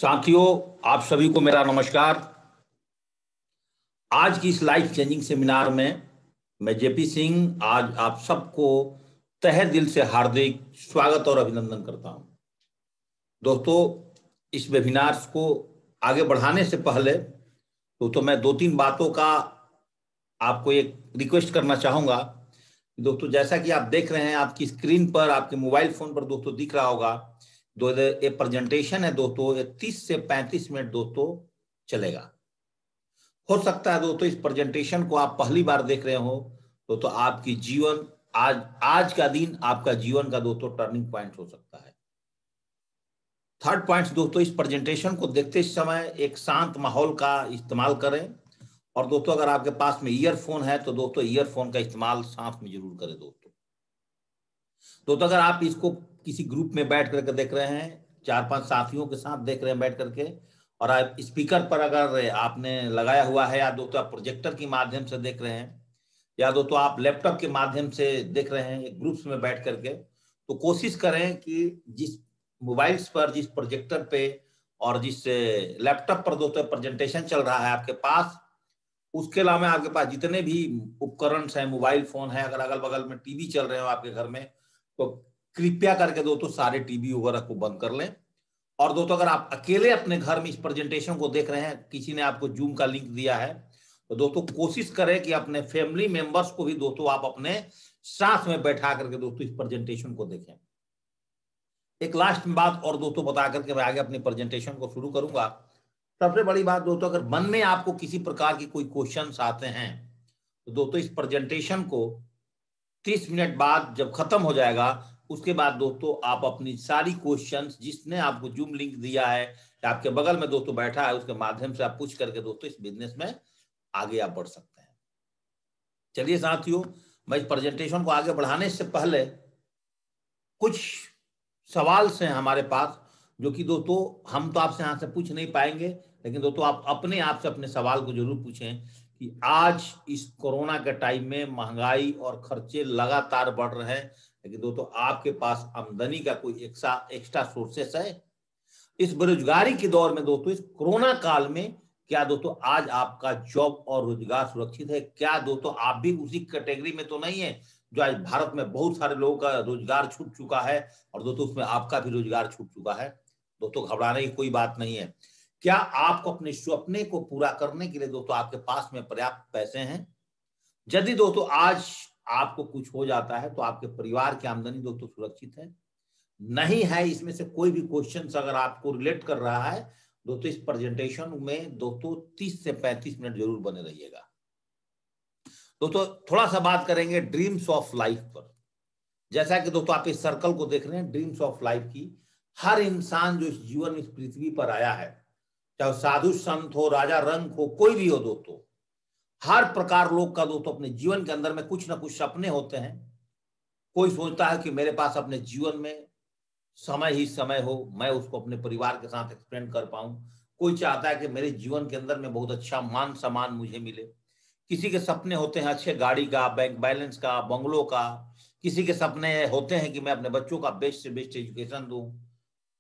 साथियों, आप सभी को मेरा नमस्कार। आज की इस लाइफ चेंजिंग सेमिनार में मैं जेपी सिंह आज आप सबको तहे दिल से हार्दिक स्वागत और अभिनंदन करता हूं। दोस्तों, इस वेबिनार को आगे बढ़ाने से पहले दोस्तों मैं दो तीन बातों का आपको एक रिक्वेस्ट करना चाहूंगा। दोस्तों, जैसा कि आप देख रहे हैं आपकी स्क्रीन पर, आपके मोबाइल फोन पर दोस्तों दिख रहा होगा, ये प्रेजेंटेशन है दोस्तों, ये 30 से 35 मिनट दोस्तों चलेगा। हो सकता है दोस्तों इस प्रेजेंटेशन को आप पहली बार देख रहे हो तो आपकी जीवन आज का दिन आपका जीवन का दोस्तों टर्निंग पॉइंट हो सकता है। थर्ड पॉइंट दोस्तों, इस प्रेजेंटेशन को देखते समय एक शांत माहौल का इस्तेमाल करें। और दोस्तों अगर आपके पास में ईयरफोन है तो दोस्तों ईयरफोन का इस्तेमाल साथ में जरूर करें। दोस्तों अगर आप इसको किसी ग्रुप में बैठ करके देख रहे हैं, 4-5 साथियों के साथ देख रहे हैं बैठ करके, और आप स्पीकर पर अगर आपने लगाया हुआ है, या दोस्तों आप प्रोजेक्टर के माध्यम से देख रहे हैं, या दोस्तों आप लैपटॉप के माध्यम से देख रहे हैं ग्रुप्स में बैठ करके, तो कोशिश करें कि जिस मोबाइल्स पर, जिस प्रोजेक्टर पे और जिस लैपटॉप पर दोस्तों प्रेजेंटेशन चल रहा है आपके पास, उसके अलावा आपके पास जितने भी उपकरण हैं, मोबाइल फोन है, अगर अगल बगल में टीवी चल रहे हो आपके घर में, तो कृपया करके दोस्तों सारे टीवी वगैरह को बंद कर लें। और दोस्तों अगर आप अकेले अपने घर में इस प्रेजेंटेशन को देख रहे हैं, किसी ने आपको जूम का लिंक दिया है, तो दोस्तों कोशिश करें कि अपने फैमिली मेंबर्स को भी दोस्तों आप अपने साथ में बैठा करके दोस्तों इस प्रेजेंटेशन को देखें। एक लास्ट बात और दोस्तों बता करके मैं आगे अपनी प्रेजेंटेशन को शुरू करूंगा। सबसे बड़ी बात दोस्तों, अगर मन में आपको किसी प्रकार की कोई क्वेश्चंस आते हैं तो दोस्तों इस प्रेजेंटेशन को 30 मिनट बाद जब खत्म हो जाएगा, उसके बाद दोस्तों आप अपनी सारी क्वेश्चंस, जिसने आपको जूम लिंक दिया है या आपके बगल में दोस्तों बैठा है, उसके माध्यम से आप पूछ करके दोस्तों इस बिजनेस में आगे आप बढ़ सकते हैं। चलिए साथियों, मैं इस प्रेजेंटेशन को आगे बढ़ाने से पहले कुछ सवाल से हमारे पास, जो कि दोस्तों हम तो आपसे यहाँ से पूछ नहीं पाएंगे, लेकिन दोस्तों आप अपने आप से अपने सवाल को जरूर पूछें कि आज इस कोरोना के टाइम में महंगाई और खर्चे लगातार बढ़ रहे हैं, लेकिन दोस्तों आपके पास आमदनी का कोई एक्स्ट्रा सोर्सेस है? इस बेरोजगारी के दौर में दोस्तों, इस कोरोना काल में क्या दोस्तों आज आपका जॉब और रोजगार सुरक्षित है? क्या दोस्तों आप भी उसी कैटेगरी में तो नहीं है जो आज भारत में बहुत सारे लोगों का रोजगार छूट चुका है और दोस्तों उसमें आपका भी रोजगार छूट चुका है? दोस्तों घबराने की कोई बात नहीं है। क्या आपको अपने सपने को पूरा करने के लिए दोस्तों आपके पास में पर्याप्त पैसे हैं? यदि दोस्तों आज आपको कुछ हो जाता है तो आपके परिवार की आमदनी दोस्तों सुरक्षित है? नहीं है, इसमें से कोई भी क्वेश्चन अगर आपको रिलेट कर रहा है दोस्तों, इस प्रेजेंटेशन में दोस्तों 30 से 35 मिनट जरूर बने रहिएगा। दोस्तों थोड़ा सा बात करेंगे ड्रीम्स ऑफ लाइफ पर। जैसा कि दोस्तों आप इस सर्कल को देख रहे हैं, ड्रीम्स ऑफ लाइफ की, हर इंसान जो इस जीवन में इस पृथ्वी पर आया है, चाहे साधु संत हो, राजा रंक हो, कोई भी हो दोस्तों, हर प्रकार लोग का दोस्तों अपने जीवन के अंदर में कुछ ना कुछ सपने होते हैं। कोई सोचता है कि मेरे पास अपने जीवन में समय ही समय हो, मैं उसको अपने परिवार के साथ एक्सपेंड कर पाऊं। कोई चाहता है कि मेरे जीवन के अंदर में बहुत अच्छा मान सम्मान मुझे मिले। किसी के सपने होते हैं अच्छे गाड़ी का, बैंक बैलेंस का, बंगलों का। किसी के सपने होते हैं कि मैं अपने बच्चों का बेस्ट से बेस्ट एजुकेशन दूं।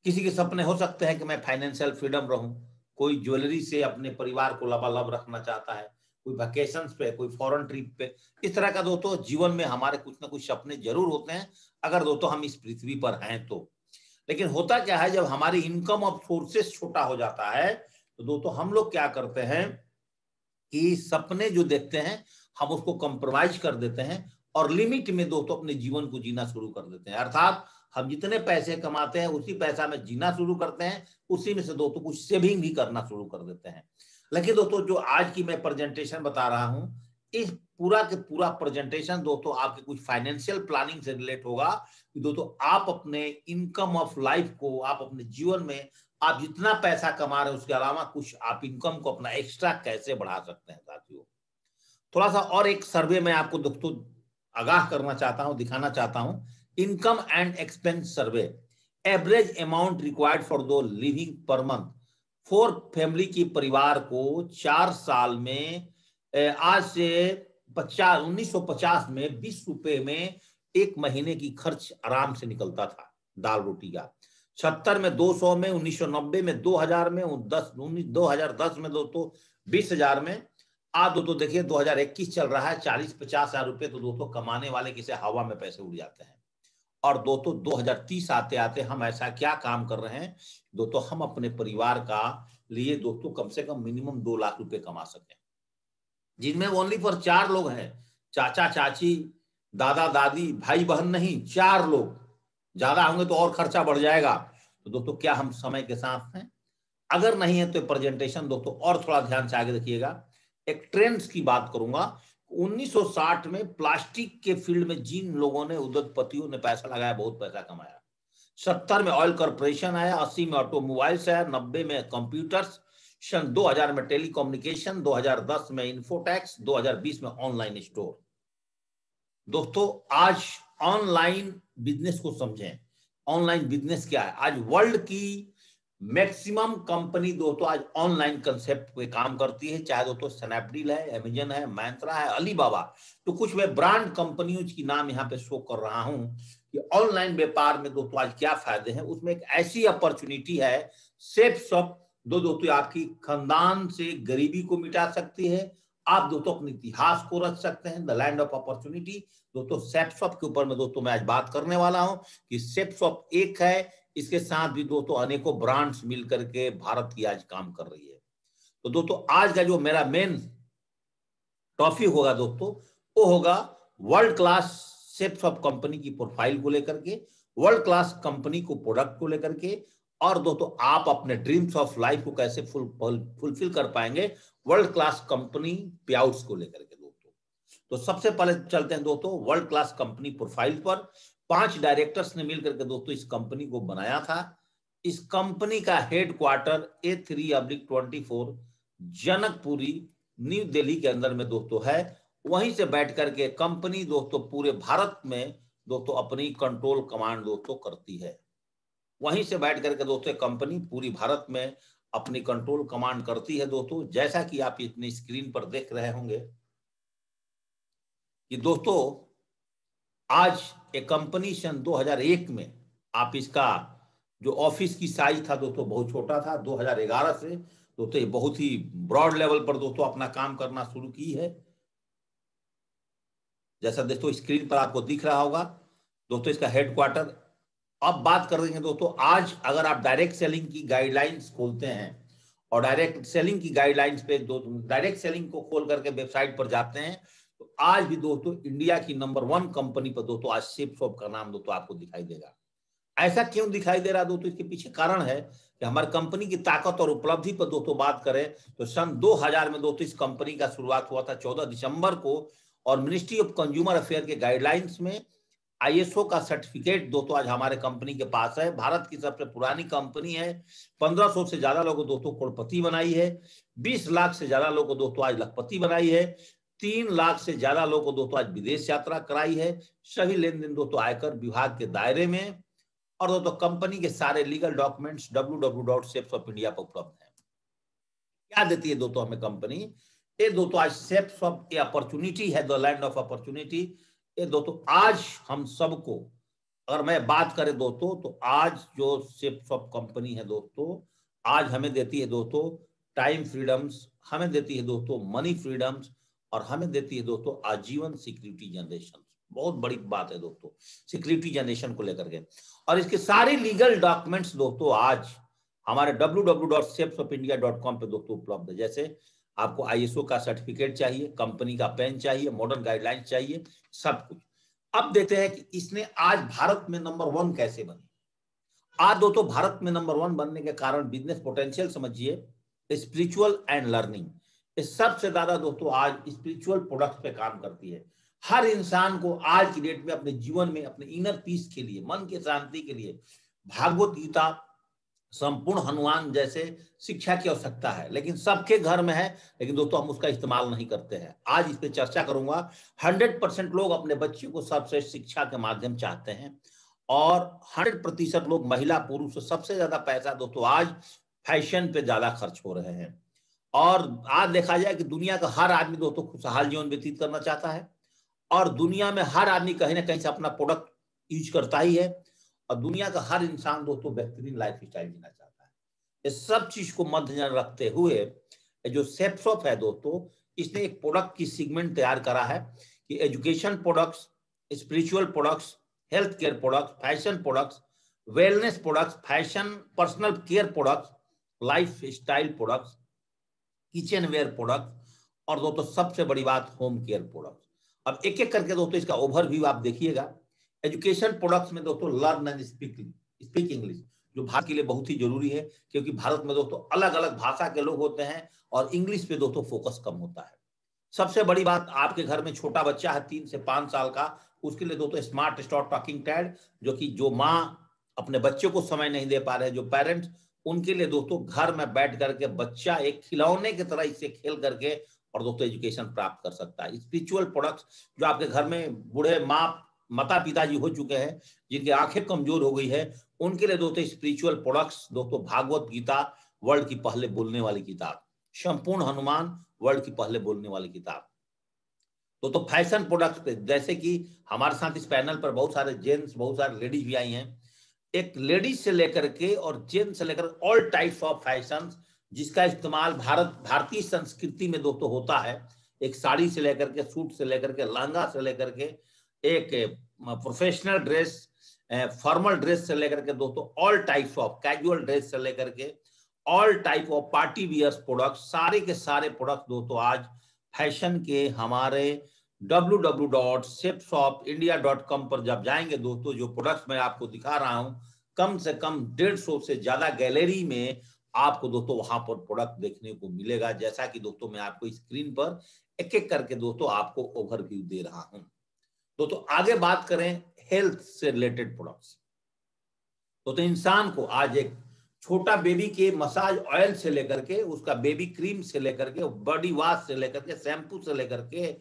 किसी के सपने हो सकते हैं कि मैं फाइनेंशियल फ्रीडम रहूं। कोई ज्वेलरी से अपने परिवार को लबालब रखना चाहता है, कोई वैकेशंस पे, कोई फॉरेन ट्रिप पे। इस तरह का दोस्तों जीवन में हमारे कुछ ना कुछ सपने जरूर होते हैं, अगर दोस्तों हम इस पृथ्वी पर हैं तो। लेकिन होता क्या है, जब हमारी इनकम ऑफ सोर्सेस छोटा हो जाता है तो दोस्तों हम लोग क्या करते हैं कि सपने जो देखते हैं हम उसको कंप्रोमाइज कर देते हैं और लिमिट में दोस्तों अपने जीवन को जीना शुरू कर देते हैं। अर्थात हम जितने पैसे कमाते हैं उसी पैसा में जीना शुरू करते हैं, उसी में से दोस्तों कुछ सेविंग भी करना शुरू कर देते हैं। लेकिन दोस्तों जो आज की मैं प्रेजेंटेशन बता रहा हूं, इस पूरा के पूरा प्रेजेंटेशन दोस्तों आपके कुछ फाइनेंशियल प्लानिंग से रिलेट होगा कि दोस्तों आप अपने इनकम ऑफ लाइफ को, आप अपने जीवन में आप जितना पैसा कमा रहे हैं उसके अलावा कुछ आप इनकम को अपना एक्स्ट्रा कैसे बढ़ा सकते हैं। साथियों थोड़ा सा और एक सर्वे में आपको दोस्तों आगाह करना चाहता हूं, दिखाना चाहता हूं। Income and expense survey, average amount required for to living per month for family की परिवार को 4 साल में, आज से 1950 में 20 रुपए में एक महीने की खर्च आराम से निकलता था दाल रोटी का। 70 में 200 में, 1990 में 2000 में, 2010 में दोस्तों 20,000 में। आज दोस्तों देखिए 2021 चल रहा है, 40-50 हजार रुपए तो दोस्तों कमाने वाले किसे हवा में पैसे उड़ जाते हैं। और दोस्तों 2030 आते आते हम ऐसा क्या काम कर रहे हैं दोस्तों, हम अपने परिवार का लिए दोस्तों कम से कम मिनिमम 2 लाख रुपए कमा सकें, जिनमें ओनली फॉर 4 लोग हैं, चाचा चाची, दादा दादी, भाई बहन नहीं, 4 लोग। ज्यादा होंगे तो और खर्चा बढ़ जाएगा। तो दोस्तों क्या हम समय के साथ हैं? अगर नहीं है तो प्रेजेंटेशन दोस्तों और थोड़ा ध्यान से आगे देखिएगा। एक ट्रेंड्स की बात करूंगा। 1960 में प्लास्टिक के फील्ड में जिन लोगों ने, उद्योगपतियों ने पैसा लगाया, बहुत पैसा कमाया। 70 में ऑयल कॉर्पोरेशन आया, 80 में ऑटोमोबाइल्स आया, 90 में कंप्यूटर्स, सन 2000 में टेलीकम्युनिकेशन, 2010 में इन्फोटेक्स, 2020 में ऑनलाइन स्टोर। दोस्तों आज ऑनलाइन बिजनेस को समझें। ऑनलाइन बिजनेस क्या है? आज वर्ल्ड की मैक्सिमम कंपनी दोस्तों आज ऑनलाइन कंसेप्ट पे काम करती है, चाहे दोस्तों स्नैपडील है, अमेजन है, मैंत्रा है, अलीबाबा। तो कुछ मैं ब्रांड कंपनियों की नाम यहाँ पे शो कर रहा हूं कि ऑनलाइन व्यापार में दोस्तों आज क्या फायदे हैं। उसमें एक ऐसी अपॉर्चुनिटी है, सेफ शॉप दोस्तों आपकी खानदान से गरीबी को मिटा सकती है। आप दोस्तों अपने इतिहास को रच सकते हैं। द लैंड ऑफ अपॉर्चुनिटी दोस्तों सेफ शॉप के ऊपर में दोस्तों मैं आज बात करने वाला हूं कि सेफ शॉप एक है, इसके साथ भी दोस्तों अनेकों ब्रांड्स मिलकर के भारत की आज काम कर रही है। तो दोस्तों आज का जो मेरा मेन टॉपिक होगा दोस्तों, वो होगा world class safe shop company की प्रोफाइल को लेकर के, वर्ल्ड क्लास कंपनी को प्रोडक्ट को लेकर के, और दोस्तों आप अपने ड्रीम्स ऑफ लाइफ को कैसे फुलफिल कर पाएंगे वर्ल्ड क्लास कंपनी पे आउट्स को लेकर के दोस्तों। तो सबसे पहले चलते हैं दोस्तों वर्ल्ड क्लास कंपनी प्रोफाइल पर। 5 डायरेक्टर्स ने मिलकर के दोस्तों इस कंपनी को बनाया था। इस कंपनी का headquarter A3/24 Janakpuri new Delhi के अंदर में दोस्तों है। वहीं से बैठ करके कंपनी दोस्तों पूरे भारत में दोस्तों अपनी कंट्रोल कमांड दोस्तों करती है। वहीं से बैठ करके दोस्तों कंपनी पूरी भारत में अपनी कंट्रोल कमांड करती है दोस्तों। जैसा कि आप अपनी स्क्रीन पर देख रहे होंगे कि दोस्तों आज एक कंपनी सन 2001 में, आप इसका जो ऑफिस की साइज था दोस्तों बहुत छोटा था। 2011 से दोस्तों ये बहुत ही ब्रॉड लेवल पर दोस्तों अपना काम करना शुरू की है। जैसा दोस्तों स्क्रीन पर आपको दिख रहा होगा दोस्तों इसका हेडक्वार्टर। अब बात कर रहे हैं दोस्तों, आज अगर आप डायरेक्ट सेलिंग की गाइडलाइंस खोलते हैं और डायरेक्ट सेलिंग की गाइडलाइंस पे डायरेक्ट सेलिंग को खोल करके वेबसाइट पर जाते हैं, तो आज भी दोस्तों इंडिया की नंबर 1 कंपनी पर दोस्तों आज सेफ शॉप का नाम दोस्तों आपको दिखाई देगा। ऐसा क्यों दिखाई दे रहा दोस्तों? इसके पीछे कारण है कि हमारी कंपनी की ताकत और उपलब्धि पर दोस्तों बात करें तो सन 2000 में दोस्तों इस कंपनी का शुरुआत हुआ था 14 दिसंबर को, और मिनिस्ट्री ऑफ कंज्यूमर अफेयर के गाइडलाइंस में ISO का सर्टिफिकेट दोस्तों आज हमारे कंपनी के पास है। भारत की सबसे पुरानी कंपनी है। 1500 से ज्यादा लोगों को दोस्तों करोड़पति बनाई है। 20 लाख से ज्यादा लोगों को दोस्तों आज लखपति बनाई है। 3 लाख से ज्यादा लोगों को दोस्तों आज विदेश यात्रा कराई है। सभी लेन देन दोस्तों आयकर विभाग के दायरे में। और दोस्तों कंपनी के सारे लीगल डॉक्यूमेंट्स www.safeshopindia पर उपलब्ध है। क्या देती है दोस्तों हमें कंपनी? ये दोस्तों आज सेफ शॉप की अपॉर्चुनिटी है, द लैंड ऑफ अपॉर्चुनिटी। ये दोस्तों आज हम सबको, अगर मैं बात करें दोस्तों, तो आज जो सेफ शॉप कंपनी है दोस्तों, आज हमें देती है दोस्तों टाइम फ्रीडम्स, हमें देती है दोस्तों मनी फ्रीडम्स, और हमें देती है दोस्तों आजीवन सिक्योरिटी जनरेशन। बहुत बड़ी बात है दोस्तों सिक्योरिटी जनरेशन को लेकर के। और इसके सारे लीगल डॉक्यूमेंट्स दोस्तों आज हमारे www.safeshopindia.com पे दोस्तों उपलब्ध है। जैसे आपको ISO का सर्टिफिकेट चाहिए, कंपनी का पेन चाहिए, मॉडर्न गाइडलाइंस चाहिए, सब कुछ। अब देखते हैं कि इसने आज भारत में नंबर 1 कैसे बनी। आज दोस्तों भारत में नंबर 1 बनने के कारण बिजनेस पोटेंशियल समझिए, स्पिरिचुअल एंड लर्निंग, इस सबसे ज्यादा दोस्तों आज स्पिरिचुअल प्रोडक्ट पे काम करती है। हर इंसान को आज की डेट में अपने जीवन में अपने इनर पीस के लिए, मन की शांति के लिए भागवत गीता, संपूर्ण हनुमान जैसे शिक्षा की आवश्यकता है, लेकिन सबके घर में है, लेकिन दोस्तों हम उसका इस्तेमाल नहीं करते हैं। आज इस पे चर्चा करूंगा। 100% लोग अपने बच्चों को सबसे शिक्षा के माध्यम चाहते हैं, और 100% लोग महिला पुरुष सबसे ज्यादा पैसा दोस्तों आज फैशन पे ज्यादा खर्च हो रहे हैं। और आज देखा जाए कि दुनिया का हर आदमी दोस्तों खुशहाल जीवन व्यतीत करना चाहता है, और दुनिया में हर आदमी कहीं ना कहीं से अपना प्रोडक्ट यूज करता ही है। और दुनिया का हर इंसान दोस्तों बेहतरीन लाइफ स्टाइल जीना चाहता है। इस सब चीज को मद्देनजर रखते हुए जो शेफसॉप है दोस्तों, इसने एक प्रोडक्ट की सेगमेंट तैयार करा है कि education products, spiritual products, health care products, fashion products, wellness products, fashion personal care products, life style products, kitchen ware product और दोस्तों सबसे बड़ी बात होम केयर प्रोडक्ट्स। अब एक एक करके दोस्तों इसका ओवरव्यू आप देखिएगा। एजुकेशन प्रोडक्ट्स में दोस्तों लर्न एंड स्पीक इंग्लिश, जो भारत के लिए बहुत ही जरूरी है, क्योंकि भारत में दोस्तों अलग अलग भाषा के लोग होते हैं और इंग्लिश पे दोस्तों फोकस कम होता है। सबसे बड़ी बात, आपके घर में छोटा बच्चा है 3 से 5 साल का, उसके लिए दोस्तों स्मार्ट स्टार्ट टॉकिंग टैड, जो कि जो माँ अपने बच्चे को समय नहीं दे पा रहे, जो पेरेंट्स, उनके लिए दोस्तों घर में बैठ करके बच्चा एक खिलौने की तरह इससे खेल करके और दोस्तों एजुकेशन प्राप्त कर सकता है। स्पिरिचुअल प्रोडक्ट्स, जो आपके घर में बूढ़े माता पिताजी हो चुके हैं, जिनकी आंखें कमजोर हो गई है, उनके लिए दोस्तों स्पिरिचुअल प्रोडक्ट्स दोस्तों भागवत गीता, वर्ल्ड की पहले बोलने वाली किताब, संपूर्ण हनुमान, वर्ल्ड की पहले बोलने वाली किताब। तो फैशन प्रोडक्ट्स पे, जैसे कि हमारे साथ इस पैनल पर बहुत सारे जेंट्स, बहुत सारे लेडीज भी आई हैं। एक लेडीज से लेकर के और जेंट्स से लेकर ऑल टाइप्स ऑफ फैशन, जिसका इस्तेमाल भारतीय संस्कृति में दोस्तों होता है। एक साड़ी से लेकर के, सूट से लेकर के, लहंगा से लेकर के, एक प्रोफेशनल ड्रेस, फॉर्मल ड्रेस से लेकर के दोस्तों all types of casual dress से लेकर के all type of party wears product, सारे के सारे प्रोडक्ट दोस्तों आज फैशन के हमारे www.shepshopindia.com पर जब जाएंगे दोस्तों, जो प्रोडक्ट्स मैं आपको दिखा रहा हूं, कम से कम 150 से ज्यादा गैलरी में आपको दोस्तों वहां पर प्रोडक्ट देखने को मिलेगा। जैसा कि दोस्तों मैं आपको स्क्रीन पर एक एक करके दोस्तों आपको ओवरव्यू दे रहा हूं। दोस्तों आगे बात करें हेल्थ से रिलेटेड प्रोडक्ट्स, तो इंसान को आज एक छोटा बेबी के मसाज ऑयल से लेकर के, उसका बेबी क्रीम से लेकर के, बॉडी वॉश से लेकर के, शैम्पू से लेकर के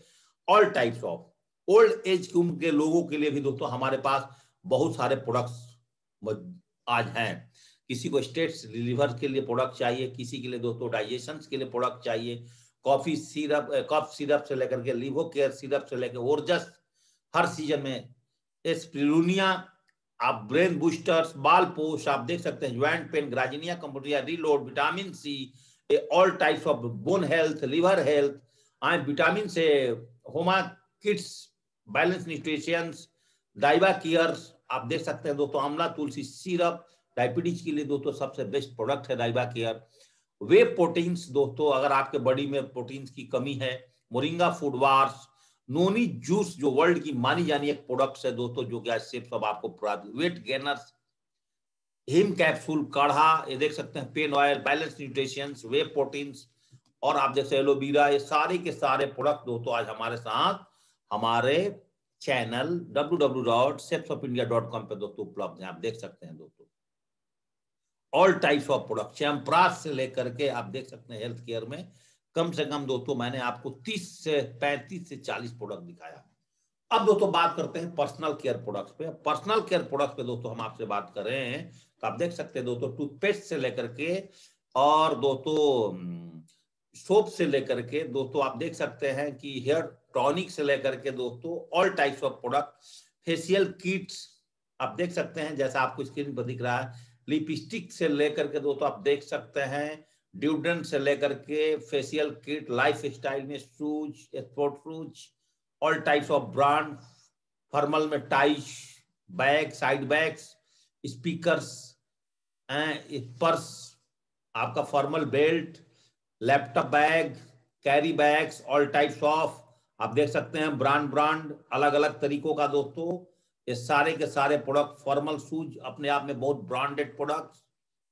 all types of old age के लोगों के लिए भी दोस्तों हमारे पास बहुत सारे प्रोडक्ट्स आज हैं। किसी को स्टेट्स लिवर के लिए प्रोडक्ट चाहिए, किसी के लिए दोस्तों डाइजेशन के लिए प्रोडक्ट चाहिए, कॉफी सिरप, कफ सिरप से लेकर के लिवो केयर सिरप से लेकर ओरजस, हर सीजन में एस्पिरुलिना, आप ब्रेन बूस्टर्स, बाल पोस्ट, आप देख सकते हैं joint pain, garcinia cambogia, reload, vitamin C, all types of bone health, liver health, vitamin से, होमा किड्स, बैलेंस न्यूट्रिशन, डाइबा केयर्स, आप देख सकते हैं दोस्तों आंवला तुलसी सिरप, डायबिटीज के लिए दोस्तों सबसे बेस्ट प्रोडक्ट है डाइबा केयर। वे प्रोटीन्स दोस्तों, अगर आपके बॉडी में प्रोटीन्स की कमी है, moringa food wars, noni juice, जो वर्ल्ड की मानी जानी एक प्रोडक्ट है दोस्तों, जो कि शेप सब आपको, वेट गेनर्स, हिम कैप्सूल, काढ़ा, ये देख सकते हैं, पेन ऑयल, बैलेंस न्यूट्रिशन, वे प्रोटीन्स, और आप जैसे एलोवेरा, ये सारे के सारे प्रोडक्ट दोस्तों आज हमारे साथ हमारे चैनल www.shepshopindia.com पे दोस्तों उपलब्ध है। आप देख सकते हैं दोस्तों ऑल टाइप्स ऑफ प्रोडक्ट, चैम्प्रास से लेकर के, आप देख सकते हैं हेल्थ केयर में कम से कम दोस्तों मैंने आपको 30 से 35 से 40 प्रोडक्ट दिखाया। अब दोस्तों बात करते हैं पर्सनल केयर प्रोडक्ट्स पे। पर्सनल केयर प्रोडक्ट्स पे दोस्तों हम आपसे बात कर रहे हैं, तो आप देख सकते हैं दोस्तों टूथपेस्ट से लेकर के और दोस्तों सोप से लेकर के दोस्तों आप देख सकते हैं कि हेयर टॉनिक से लेकर के दोस्तों all types of product, facial kits आप देख सकते हैं जैसा आपको स्क्रीन पर दिख रहा है, लिपस्टिक से लेकर के दोस्तों आप देख सकते हैं, ड्यूडेंट से लेकर के फेशियल किट, लाइफ स्टाइल में shoes, sport shoes, all types of brand, formal में ties, bag, side bags, speakers, purse, आपका formal belt, laptop bag, carry bags, all types of, आप देख सकते हैं ब्रांड अलग अलग तरीकों का दोस्तों, ये सारे के सारे प्रोडक्ट, फॉर्मल शूज अपने आप में बहुत ब्रांडेड प्रोडक्ट्स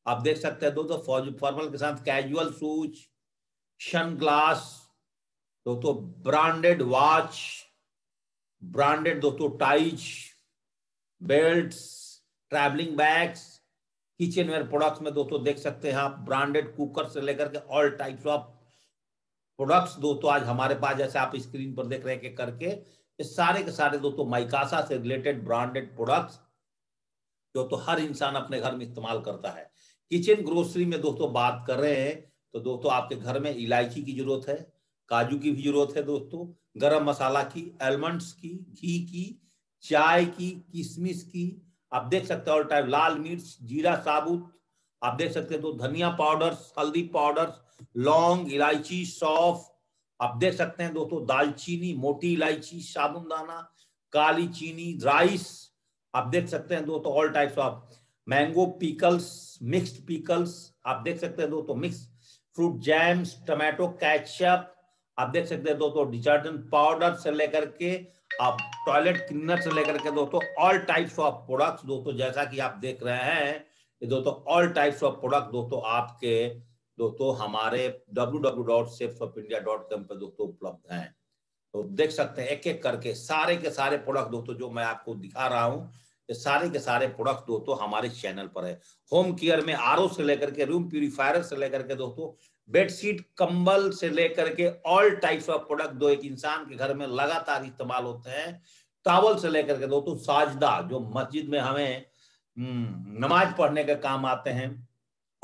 आप देख सकते हैं दोस्तों, फॉर्मल के साथ कैजुअल शूज, सन ग्लास दोस्तों, ब्रांडेड वॉच, ब्रांडेड दोस्तों ties, belts, travelling bags, kitchen ware products में दोस्तों देख सकते हैं आप ब्रांडेड कुकर से लेकर के ऑल टाइप्स ऑफ प्रोडक्ट्स दोस्तों आज हमारे पास, जैसे आप स्क्रीन पर देख रहे हैं करके, ये सारे के सारे दोस्तों माइकासा से रिलेटेड ब्रांडेड प्रोडक्ट्स जो तो हर इंसान अपने घर में इस्तेमाल करता है। किचन ग्रोसरी में दोस्तों बात कर रहे हैं तो दोस्तों आपके घर में इलायची की जरूरत है, काजू की भी जरूरत है दोस्तों, गरम मसाला की, आलमंड्स की, घी की, चाय की, किशमिश की, आप देख सकते हैं ऑल टाइम लाल मिर्च, जीरा साबुत, आप देख सकते हैं तो धनिया पाउडर, हल्दी पाउडर, लौंग, इलायची, सौंफ, आप देख सकते हैं दोस्तों दालचीनी, मोटी इलायची, साबुनदाना, काली चीनी, राइस, आप देख सकते हैं दोस्तों all types of mango pickles, mixed pickles, आप देख सकते हैं दोस्तों mix fruit jams, tomato ketchup, आप देख सकते हैं दोस्तों डिटर्जेंट पाउडर से लेकर के आप टॉयलेट क्लीनर से लेकर के दोस्तों ऑल टाइप्स ऑफ प्रोडक्ट्स दोस्तों जैसा कि आप देख रहे हैं ये दोस्तों ऑल टाइप्स ऑफ प्रोडक्ट दोस्तों आपके दोस्तों हमारे www.chefsofIndia.com पे दोस्तों उपलब्ध हैं। तो देख सकते हैं एक एक करके सारे के सारे प्रोडक्ट दोस्तों जो मैं आपको दिखा रहा हूं ये सारे के सारे प्रोडक्ट दोस्तों हमारे चैनल पर है। होम केयर में आरओ से लेकर के रूम प्यूरिफायर से लेकर के दोस्तों बेडशीट, कंबल से लेकर के ऑल टाइप्स ऑफ प्रोडक्ट जो एक इंसान के घर में लगातार इस्तेमाल होते हैं, टॉवल से लेकर के दोस्तों साजदा जो मस्जिद में हमें नमाज पढ़ने के काम आते हैं,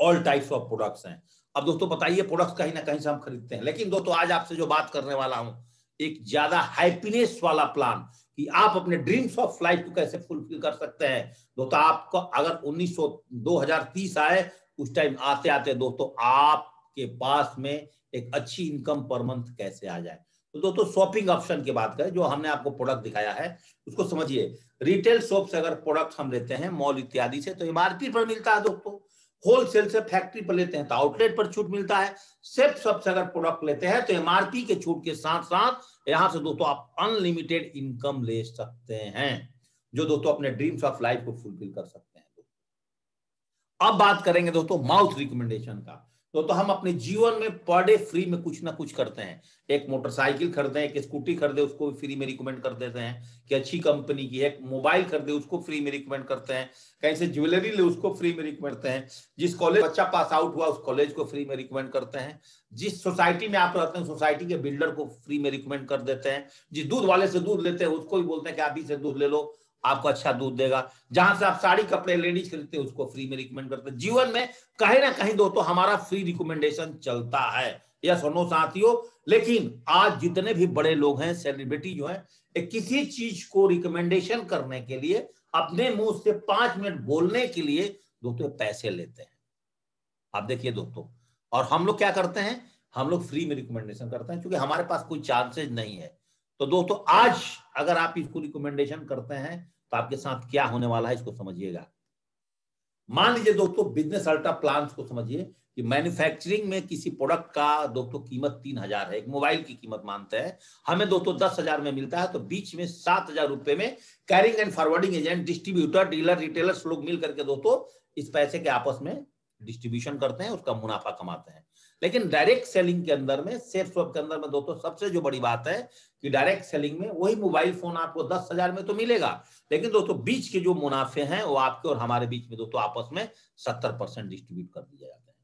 ऑल टाइप्स ऑफ प्रोडक्ट्स हैं। अब दोस्तों बताइए प्रोडक्ट्स कहीं ना कहीं से हम खरीदते हैं, लेकिन दोस्तों आज आपसे जो बात करने वाला हूं एक ज्यादा हैप्पीनेस वाला प्लान कि आप अपने ड्रीम्स ऑफ लाइफ को कैसे फुलफिल कर सकते हैं। दोस्तों आपको अगर 2030 आए उस टाइम आते आते दोस्तों आपके पास में एक अच्छी इनकम पर मंथ कैसे आ जाए। तो दोस्तों शॉपिंग ऑप्शन की बात करें, जो हमने आपको प्रोडक्ट दिखाया है उसको समझिए। रिटेल शॉप से अगर प्रोडक्ट हम लेते हैं मॉल इत्यादि से तो एमआरपी पर मिलता है दोस्तों, होलसेल से फैक्ट्री पर लेते हैं तो आउटलेट पर छूट मिलता है, सिर्फ सबसे अगर प्रोडक्ट लेते हैं तो एमआरपी के छूट के साथ साथ यहां से दोस्तों आप अनलिमिटेड इनकम ले सकते हैं, जो दोस्तों अपने ड्रीम्स ऑफ लाइफ को फुलफिल कर सकते हैं। अब बात करेंगे दोस्तों माउथ रिकमेंडेशन का। तो हम अपने जीवन में पर डे फ्री में कुछ ना कुछ करते हैं। एक मोटरसाइकिल खरीदें, एक स्कूटी खरीदे, उसको फ्री में रिकमेंड कर देते हैं कि अच्छी कंपनी की है। एक मोबाइल खरीदे, उसको फ्री में रिकमेंड करते हैं। कहीं से ज्वेलरी ले, उसको फ्री में रिकमेंड करते हैं। जिस कॉलेज बच्चा पास आउट हुआ उस कॉलेज को फ्री में रिकमेंड करते हैं। जिस सोसाइटी में आप रहते हैं सोसाइटी के बिल्डर को फ्री में रिकमेंड कर देते हैं। जिस दूध वाले से दूध लेते हैं उसको भी बोलते हैं कि आप इसे दूध ले लो, आपको अच्छा दूध देगा। जहां से आप साड़ी कपड़े लेडीज खरीदते हैं उसको फ्री में रिकमेंड करते हैं। जीवन में कहीं ना कहीं दोस्तों हमारा फ्री रिकमेंडेशन चलता है, यस और नो साथियों। लेकिन आज जितने भी बड़े लोग हैं, सेलिब्रिटी जो हैं, किसी चीज को रिकमेंडेशन करने के लिए अपने मुंह से 5 मिनट बोलने के लिए दोस्तों पैसे लेते हैं। आप देखिए दोस्तों, और हम लोग क्या करते हैं, हम लोग फ्री में रिकमेंडेशन करते हैं क्योंकि हमारे पास कोई चांसेस नहीं है। तो दोस्तों आज अगर आप इसको रिकमेंडेशन करते हैं तो आपके साथ क्या होने वाला है इसको समझिएगा। मान लीजिए दोस्तों बिजनेस अल्ट्रा प्लान को समझिए कि मैन्युफैक्चरिंग में किसी प्रोडक्ट का दोस्तों कीमत 3000 है, एक मोबाइल की कीमत मानते हैं, हमें दोस्तों 10,000 में मिलता है, तो बीच में 7,000 रुपए में carrying and forwarding agent, distributor, dealer, retailers लोग मिल करके दोस्तों इस पैसे के आपस में डिस्ट्रीब्यूशन करते हैं, उसका मुनाफा कमाते हैं। लेकिन डायरेक्ट सेलिंग के अंदर में, सेल्फ शॉप के अंदर में दोस्तों सबसे जो बड़ी बात है कि डायरेक्ट सेलिंग में वही मोबाइल फोन आपको 10,000 में तो मिलेगा, लेकिन दोस्तों बीच के जो मुनाफे हैं वो आपके और हमारे बीच में दोस्तों आपस में 70% डिस्ट्रीब्यूट कर दिए जाते हैं।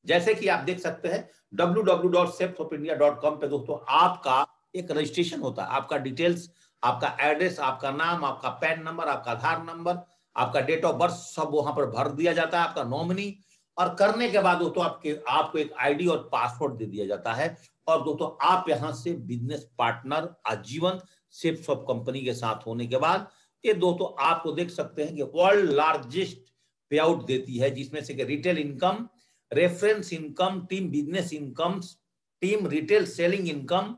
जैसे कि आप देख सकते हैं www.chefsofindia.com पे दोस्तों आपका एक रजिस्ट्रेशन होता है, आपका डिटेल्स, आपका एड्रेस, आपका नाम, आपका पैन नंबर, आपका आधार नंबर, आपका डेट ऑफ बर्थ सब वहां पर भर दिया जाता है, आपका नॉमिनी, और करने के बाद दोस्तों आपको एक आईडी और पासवर्ड दे दिया जाता है। और दोस्तों आप यहां से बिजनेस पार्टनर आजीवन शेफ शॉप कंपनी के साथ होने के बाद ये दोस्तों आपको देख सकते हैं कि वर्ल्ड लार्जेस्ट पे आउट देती है, जिसमें से retail income, reference income, team business income, team retail selling income,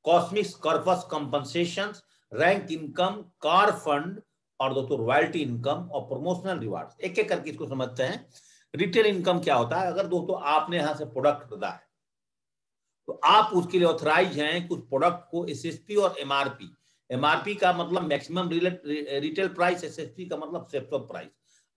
कॉस्मिक्स corpus compensation, rank income, car fund, और दोस्तों रॉयल्टी इनकम और प्रमोशनल रिवार्ड। एक एक करके इसको समझते हैं। रिटेल इनकम क्या होता है, अगर दोस्तों आपने यहां से प्रोडक्ट खरीदा है तो आप उसके लिए ऑथराइज हैं कुछ प्रोडक्ट को एसएसपी और एमआरपी, एमआरपी का मतलब मैक्सिमम रिटेल प्राइस, एसएसपी का मतलब सेफ शॉप प्राइस।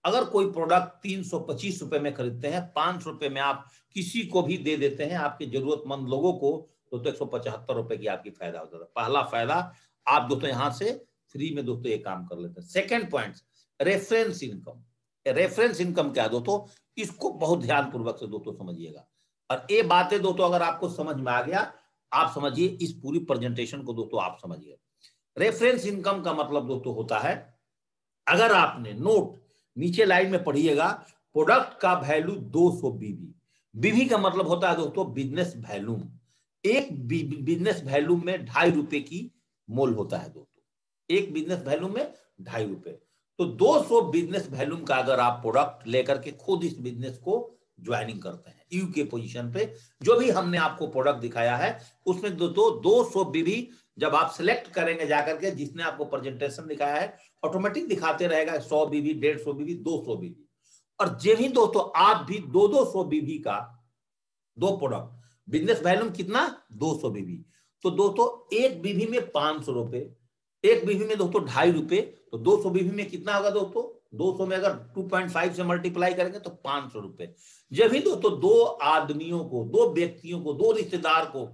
अगर कोई प्रोडक्ट 325 रुपए में खरीदते हैं, 500 रुपए में आप किसी को भी दे देते हैं आपके जरूरतमंद लोगों को, तो 175 रुपए की आपकी फायदा होता है। पहला फायदा आप दोस्तों यहां से फ्री में दोस्तों ये काम कर लेते हैं। Second point, reference income. Reference income क्या है दोस्तों, इसको बहुत ध्यान पूर्वक से दोस्तों समझिएगा, और ये बातें दोस्तों अगर आपको समझ में आ गया, आप समझिए इस पूरी प्रेजेंटेशन को दोस्तों आप समझिए। रेफरेंस इनकम का मतलब दोस्तों होता है, अगर आपने नोट नीचे लाइन में पढ़िएगा, प्रोडक्ट का वैल्यू 200 बीबी, बीबी का मतलब होता है दोस्तों बिजनेस वैल्यूम। एक बिजनेस वैल्यू में 2.5 रुपए की मोल होता है दोस्तों, एक बिजनेस वैल्यू में 2.5 रुपए। तो 200 बिजनेस वॉल्यूम का अगर आप प्रोडक्ट लेकर के खुद इस बिजनेस को ज्वाइनिंग करते हैं यू के पोजीशन पे, जो भी हमने आपको प्रोडक्ट दिखाया है उसमें 200 बीवी जब आप सिलेक्ट करेंगे जाकर के, जिसने आपको प्रेजेंटेशन दिखाया है ऑटोमेटिक दिखाते रहेगा 100 बीवी, 150 बीवी, 200 बीवी। और जे भी दोस्तों आप भी 200 बीवी का दो प्रोडक्ट, बिजनेस वॉल्यूम कितना 200 बीवी, तो दोस्तों एक बीवी में 500 रुपए, एक बीवी में दोस्तों 2.5 रुपए, तो 200 बीवी में कितना होगा दोस्तों, 200 में अगर 2.5 से मल्टीप्लाई करेंगे तो 500 रुपए। जब भी दोस्तों दो आदमियों को, दो व्यक्तियों को, दो रिश्तेदार को,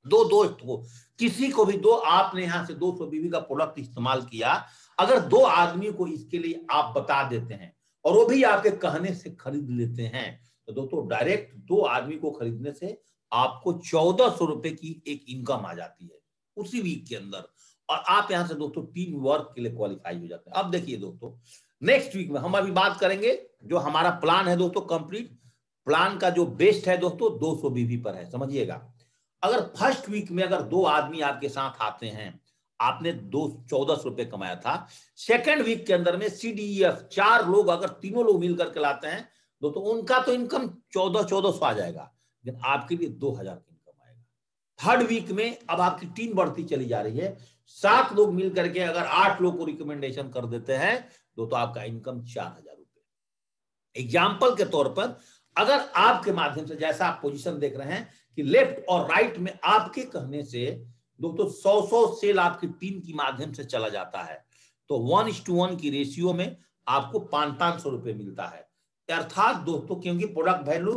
दो दोस्त को, किसी को भी दो, आपने यहां से 200 बीवी का प्रोडक्ट इस्तेमाल किया, अगर दो आदमी को इसके लिए आप बता देते हैं और वो भी आपके कहने से खरीद लेते हैं, तो दोस्तों डायरेक्ट दो आदमी को खरीदने से आपको 1400 रुपए की एक इनकम आ जाती है उसी वीक के अंदर, और आप यहां से दोस्तों टीम वर्क के लिए क्वालिफाई हो जाते हैं। अब देखिए दोस्तों नेक्स्ट वीक में हम अभी बात करेंगे, जो हमारा प्लान है दोस्तों कंप्लीट, प्लान का जो बेस्ट है दोस्तों 200 बीवी पर है, समझिएगा। अगर फर्स्ट वीक में अगर दो आदमी आपके साथ आते हैं, आपने 1400 रुपए कमाया था, सेकेंड वीक के अंदर में CDEF 4 लोग अगर तीनों लोग मिलकर के लाते हैं दोस्तों, उनका तो इनकम 1400 आ जाएगा, लेकिन आपके लिए 2000 की इनकम आएगा। थर्ड वीक में अब आपकी टीम बढ़ती चली जा रही है, 7 लोग मिलकर के अगर 8 लोग को रिकमेंडेशन कर देते हैं तो आपका इनकम 4000 रुपए। एग्जाम्पल के तौर पर अगर आपके माध्यम से, जैसा आप पोजीशन देख रहे हैं कि लेफ्ट और राइट में आपके कहने से दोस्तों 100 सेल आपकी टीम की माध्यम से चला जाता है, तो 1:1 की रेशियो में आपको 500 रुपए मिलता है। अर्थात दोस्तों क्योंकि प्रोडक्ट वैल्यू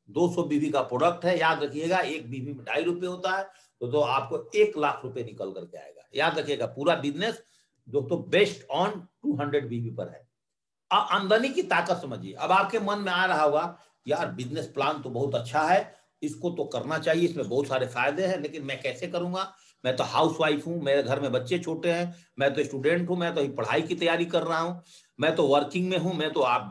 200 बीवी का प्रोडक्ट है, याद रखिएगा एक बीवी में 2.5 रुपए होता है, तो आपको 1 लाख रुपए निकल करके आएगा। याद रखिएगा पूरा बिजनेस दोस्तों बेस्ड ऑन 200 बीवी पर है। आमदनी की ताकत समझिए। अब आपके मन में आ रहा होगा यार बिजनेस प्लान तो बहुत अच्छा है, इसको तो करना चाहिए, इसमें बहुत सारे फायदे हैं, लेकिन मैं कैसे करूंगा, मैं तो हाउसवाइफ हूं, मेरे घर में बच्चे छोटे हैं, मैं तो स्टूडेंट हूं, मैं तो पढ़ाई की तैयारी कर रहा हूं, मैं तो वर्किंग में हूं, मैं तो आप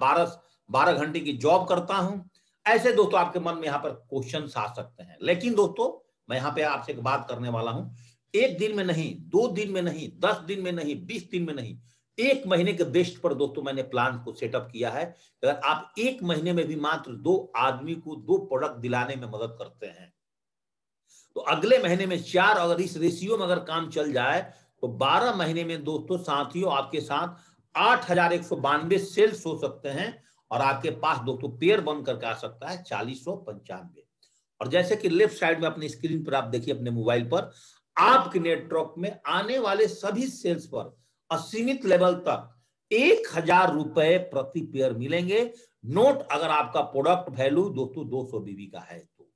12 घंटे की जॉब करता हूं। ऐसे दोस्तों आपके मन में यहाँ पर क्वेश्चन आ सकते हैं, लेकिन दोस्तों मैं यहाँ पे आपसे एक बात करने वाला हूं, एक दिन में नहीं, 2 दिन में नहीं, 10 दिन में नहीं, 20 दिन में नहीं, 1 महीने के बेस्ट पर दोस्तों मैंने प्लान को सेटअप किया है। अगर आप 1 महीने में भी मात्र 2 आदमी को 2 प्रोडक्ट दिलाने में मदद करते हैं, तो अगले महीने में 4, अगर इस रेशियो में अगर काम चल जाए तो 12 महीने में दोस्तों साथियों आपके साथ 8192 सेल्स हो सकते हैं, और आपके पास दोस्तों पेयर बन करके आ सकता है 4095। और जैसे कि लेफ्ट साइड में अपनी स्क्रीन पर आप देखिए अपने मोबाइल पर, आपके नेटवर्क में आने वाले सभी सेल्स पर असीमित लेवल तक 1000 रुपए प्रति पेयर मिलेंगे। नोट अगर आपका प्रोडक्ट वैल्यू दोस्तों 200 बीवी का है तो।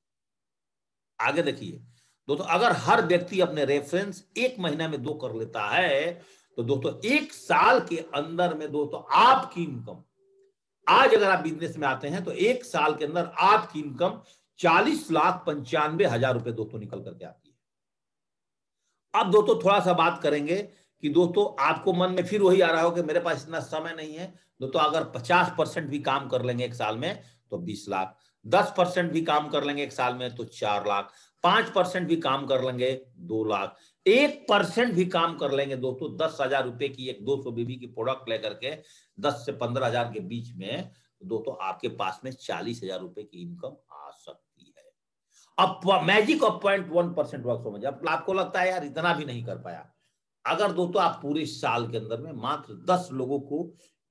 आगे देखिए दोस्तों, अगर हर व्यक्ति अपने रेफरेंस 1 महीना में 2 कर लेता है तो दोस्तों 1 साल के अंदर में दोस्तों आपकी इनकम, आज अगर आप बिजनेस में आते हैं तो 1 साल के अंदर आपकी इनकम 40,95,000 रुपए दोस्तों निकल करके आती है। अब दोस्तों थोड़ा सा बात करेंगे कि दोस्तों आपको मन में फिर वही आ रहा हो कि मेरे पास इतना समय नहीं है दोस्तों, अगर 50% भी काम कर लेंगे 1 साल में तो 20 लाख, 10% भी काम कर लेंगे 1 साल में तो 4 लाख, 5% भी काम कर लेंगे 2 लाख, 1% भी काम कर लेंगे दोस्तों 10,000 रुपए की एक 200 बीबी की प्रोडक्ट लेकर के 10 से 15,000 के बीच में, दोस्तों आपके पास में 40,000 रुपए की इनकम आ सकती है। अब मैजिक ऑफ 0.1% वर्क समझिए। अब आपको लगता है यार इतना भी नहीं कर पाया, अगर दोस्तों आप पूरे साल के अंदर में मात्र 10 लोगों को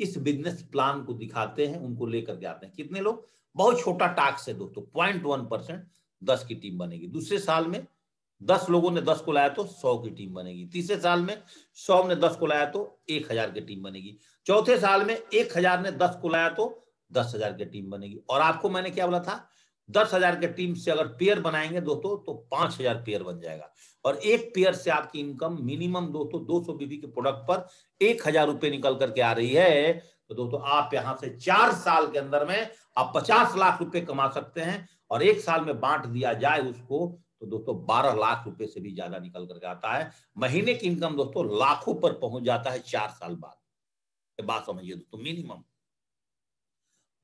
इस बिजनेस प्लान को दिखाते हैं, उनको लेकर के आते हैं, कितने लोग, बहुत छोटा टास्क है दोस्तों, 0.1%, 10 की टीम बनेगी। दूसरे साल में 10 लोगों ने 10 को लाया तो 100 की टीम बनेगी। तीसरे साल में 100 ने 10 को लाया तो 1000 की टीम बनेगी। चौथे साल में 1000 ने 10 को लाया तो 10,000 की टीम बनेगी। और आपको मैंने क्या बोला था, 10,000 के टीम से अगर पेयर बनाएंगे दोस्तों तो 5000 पेयर बन जाएगा, और एक पेयर से आपकी इनकम मिनिमम दोस्तों 200 बीबी के प्रोडक्ट पर 1000 रुपए निकल करके आ रही है। तो दोस्तों आप यहां से 4 साल के अंदर में आप 50 लाख रुपए कमा सकते हैं, और 1 साल में बांट दिया जाए उसको तो दोस्तों 12 लाख रुपए से भी ज्यादा निकल करके आता है। महीने की इनकम दोस्तों लाखों पर पहुंच जाता है 4 साल बाद। ये बात समझिए दोस्तों मिनिमम।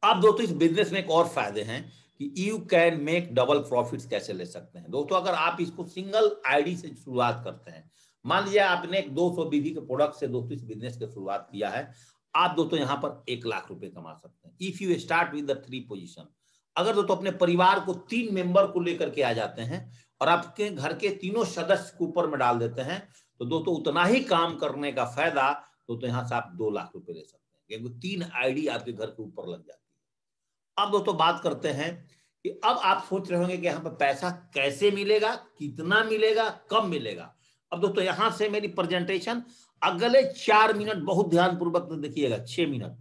अब दोस्तों इस बिजनेस में एक और फायदे हैं कि you can make double profits कैसे ले सकते हैं दोस्तों। अगर आप इसको सिंगल आईडी से शुरुआत करते हैं, मान लीजिए आपने एक 200 बीवी के प्रोडक्ट से दोस्तों इस बिजनेस की शुरुआत किया है, आप दोस्तों यहाँ पर 1 लाख रुपए कमा सकते हैं। If you start with the 3 position, अगर दोस्तों अपने परिवार को 3 मेंबर को लेकर के आ जाते हैं और आपके घर के तीनों सदस्य को ऊपर में डाल देते हैं, तो दोस्तों उतना ही काम करने का फायदा दोस्तों यहाँ से आप 2 लाख रुपए ले सकते हैं, क्योंकि 3 आईडी आपके घर के ऊपर लग जाती है। अब दोस्तों बात करते हैं कि अब आप सोच रहे होंगे कि यहाँ पर पैसा कैसे मिलेगा, कितना मिलेगा, कब मिलेगा। अब दोस्तों यहाँ से मेरी प्रेजेंटेशन अगले 4 मिनट बहुत ध्यानपूर्वक देखिएगा, 6 मिनट।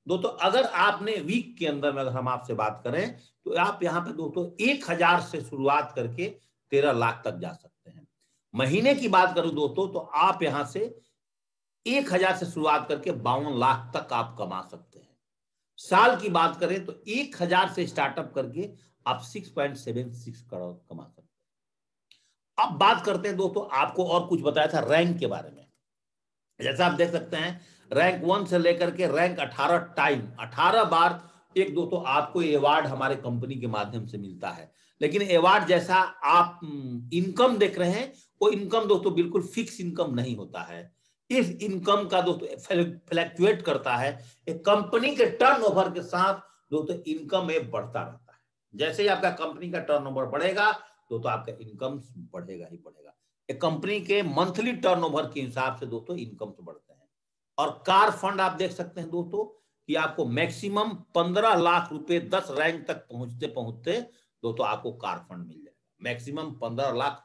दोस्तों अगर आपने वीक के अंदर में अगर हम आपसे बात करें तो आप यहाँ पे दोस्तों 1000 से शुरुआत करके 13 लाख तक जा सकते हैं। महीने की बात करूं दोस्तों तो आप यहाँ से 1000 से शुरुआत करके 52 लाख तक आप कमा सकते हैं। साल की बात करें तो 1000 से स्टार्टअप करके आप 6.76 करोड़ कमा सकते हैं। अब बात करते हैं दोस्तों, आपको और कुछ बताया था रैंक के बारे में। जैसा आप देख सकते हैं रैंक 1 से लेकर के रैंक 18 बार एक दोस्तों आपको अवार्ड हमारे कंपनी के माध्यम से मिलता है। लेकिन अवार्ड जैसा आप इनकम देख रहे हैं वो इनकम दोस्तों बिल्कुल फिक्स इनकम नहीं होता है। इस इनकम का दोस्तों फ्लैक्चुएट करता है, एक कंपनी के टर्नओवर के साथ दोस्तों इनकम में बढ़ता रहता है। जैसे ही आपका कंपनी का टर्नओवर बढ़ेगा दोस्तों आपका इनकम बढ़ेगा ही बढ़ेगा। एक कंपनी के मंथली टर्नओवर के हिसाब से दोस्तों इनकम बढ़ते हैं। और कार फंड आप देख सकते हैं दोस्तों कि आपको मैक्सिमम 15 लाख रुपए 10 रैंक तक पहुंचते पहुंचते दोस्तों आपको कार फंड मिल जाएगा। मैक्सिमम 15 लाख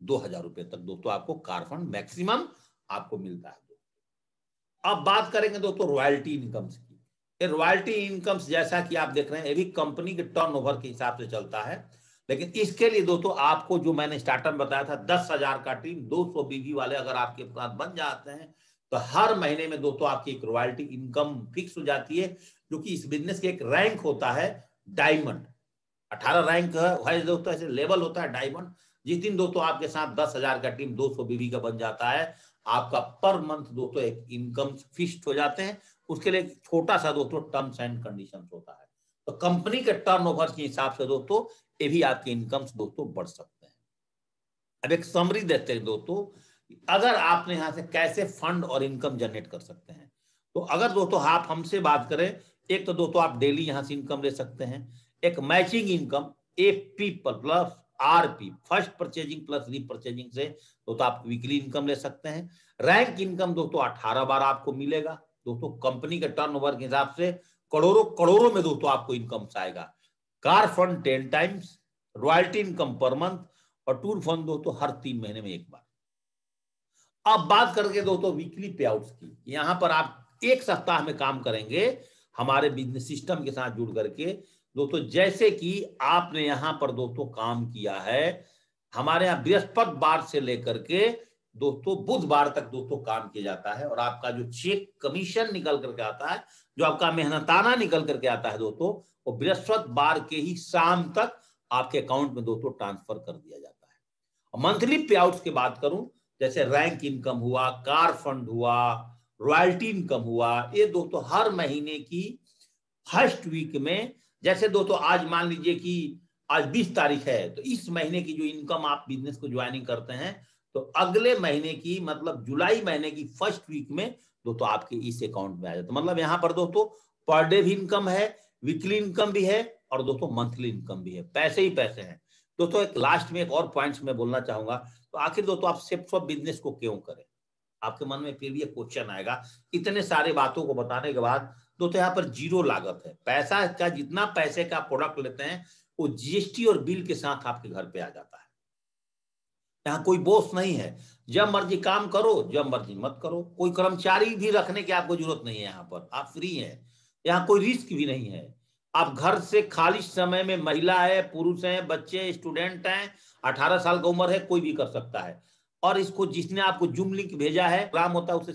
2000 रुपए तक दोस्तों आपको कार फंड मैक्सिमम आपको मिलता है। अब बात करेंगे दोस्तों रॉयल्टी इनकम्स की। ये रॉयल्टी इनकम्स जैसा कि आप देख रहे हैं ये भी कंपनी के टर्नओवर के हिसाब से चलता है। लेकिन इसके लिए दोस्तों आपको जो मैंने स्टार्टअप बताया था 10,000 का टीम 200 बीवी वाले अगर आपके साथ बन जाते हैं तो हर महीने में दोस्तों आपकी एक रॉयल्टी इनकम फिक्स हो जाती है, जो कि इस बिजनेस के एक रैंक होता है डायमंड। 18 रैंक है दोस्तों, ऐसे लेवल होता है डायमंड। जिस दिन दोस्तों आपके साथ 10,000 का टीम 200 बीवी का बन जाता है, आपका पर मंथ दोस्तों एक इनकम फिक्स्ड हो जाते हैं। उसके लिए छोटा सा दोस्तों टर्म्स एंड कंडीशंस होता है। तो कंपनी के टर्नओवर के हिसाब से दोस्तों ये भी आपके इनकम्स दोस्तों बढ़ सकते हैं। अब एक समरी देते हैं दोस्तों, अगर आपने यहां से कैसे फंड और इनकम जनरेट कर सकते हैं। तो अगर दोस्तों आप हमसे बात करें, एक तो दोस्तों आप डेली यहां से इनकम ले सकते हैं। एक matching income AP plus RP, first purchasing plus repurchasing से दोस्तों आप वीकली इनकम ले सकते हैं। रैंक इनकम दोस्तों 18 बार आपको मिलेगा दोस्तों। कंपनी के टर्नओवर के हिसाब से करोड़ों करोड़ों में दोस्तों आपको इनकम आएगा। Car fund 10 times, royalty income per month और टूर फंड दोस्तों हर 3 महीने में एक बार। अब बात करके दोस्तों वीकली पे आउट्स की। यहां पर आप 1 सप्ताह में काम करेंगे हमारे बिजनेस सिस्टम के साथ जुड़ करके दोस्तों। जैसे कि आपने यहां पर दोस्तों काम किया है, हमारे यहाँ बृहस्पतिवार से लेकर के दोस्तों बुधवार तक दोस्तों काम किया जाता है। और आपका जो चेक कमीशन निकल करके आता है, जो आपका मेहनताना निकल करके आता है दोस्तों, वो बृहस्पतिवार के ही शाम तक आपके अकाउंट में दोस्तों ट्रांसफर कर दिया जाता है। मंथली पे आउट्स की बात करूं, जैसे रैंक इनकम हुआ, कार फंड हुआ, रॉयल्टी इनकम हुआ, ये दोस्तों हर महीने की फर्स्ट वीक में, जैसे दोस्तों आज मान लीजिए कि आज 20 तारीख है, तो इस महीने की जो इनकम आप बिजनेस को ज्वाइनिंग करते हैं तो अगले महीने की मतलब जुलाई महीने की फर्स्ट वीक में दोस्तों आपके इस अकाउंट में आ जाता है। मतलब यहाँ पर दोस्तों पर डे भी इनकम है, वीकली इनकम भी है और दोस्तों मंथली इनकम भी है। पैसे ही पैसे हैं दोस्तों। एक लास्ट में एक और पॉइंट्स में बोलना चाहूंगा, तो आखिर दोस्तों आप सेल्फ बिजनेस को क्यों करें? आपके मन में फिर भी एक क्वेश्चन आएगा। इतने सारे बातों को बताने के बाद दोस्तों यहाँ पर जीरो लागत है। पैसा का जितना पैसे का प्रोडक्ट लेते हैं वो जीएसटी और बिल के साथ आपके घर पे आ जाता है। यहाँ कोई बॉस नहीं है, जब मर्जी काम करो, जब मर्जी मत करो। कोई कर्मचारी भी रखने की आपको जरूरत नहीं है। यहाँ पर आप फ्री हैं, यहाँ कोई रिस्क भी नहीं है। आप घर से खाली समय में महिला है, पुरुष है, बच्चे, स्टूडेंट हैं, 18 साल का उम्र है, कोई भी कर सकता है। और इसको जिसने आपको जूम लिंक भेजा है, काम होता है उसे